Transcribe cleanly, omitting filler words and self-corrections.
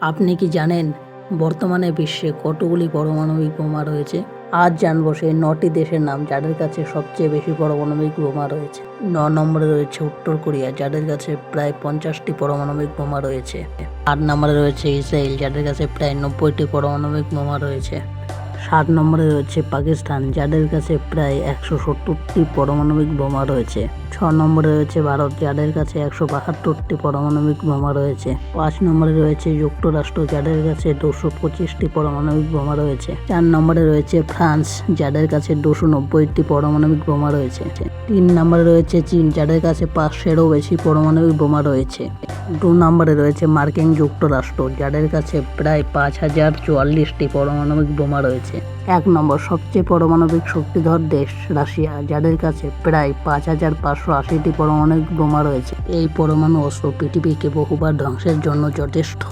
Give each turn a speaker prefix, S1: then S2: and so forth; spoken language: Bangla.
S1: আপনি কি জানেন বর্তমানে বিশ্বে কতগুলি পারমাণবিক বোমা রয়েছে? আজ জানবো সেই 9টি দেশের নাম যাদের কাছে সবচেয়ে বেশি পারমাণবিক বোমা রয়েছে। 9 নম্বরে রয়েছে উত্তর কোরিয়া, যাদের কাছে প্রায় 50টি পারমাণবিক বোমা রয়েছে। 8 নম্বরে রয়েছে ইসরায়েল, যাদের কাছে প্রায় 90টি পারমাণবিক বোমা রয়েছে। 7 নম্বরে রয়েছে পাকিস্তান, যাদের কাছে প্রায় 170টি পারমাণবিক বোমা রয়েছে। 6 নম্বরে রয়েছে ভারত, যাদের কাছে 172টি পারমাণবিক বোমা রয়েছে। 5 নম্বরে রয়েছে যুক্তরাষ্ট্র, যাদের কাছে 225টি পারমাণবিক বোমা রয়েছে। 4 নম্বরে রয়েছে ফ্রান্স, যাদের কাছে 290টি পারমাণবিক বোমা রয়েছে। 3 নম্বরে রয়েছে চীন, যাদের কাছে 500-এরও বেশি পারমাণবিক বোমা রয়েছে। 2 নম্বরে রয়েছে মার্কিন যুক্তরাষ্ট্র, যাদের কাছে প্রায় 5044টি পারমাণবিক বোমা রয়েছে। 1 নম্বর সবচেয়ে পারমাণবিক শক্তিধর দেশ রাশিয়া, যাদের কাছে প্রায় 5580টি পারমাণবিক বোমা রয়েছে। এই পরমাণু অস্ত্র পৃথিবীকে বহুবার ধ্বংসের জন্য যথেষ্ট।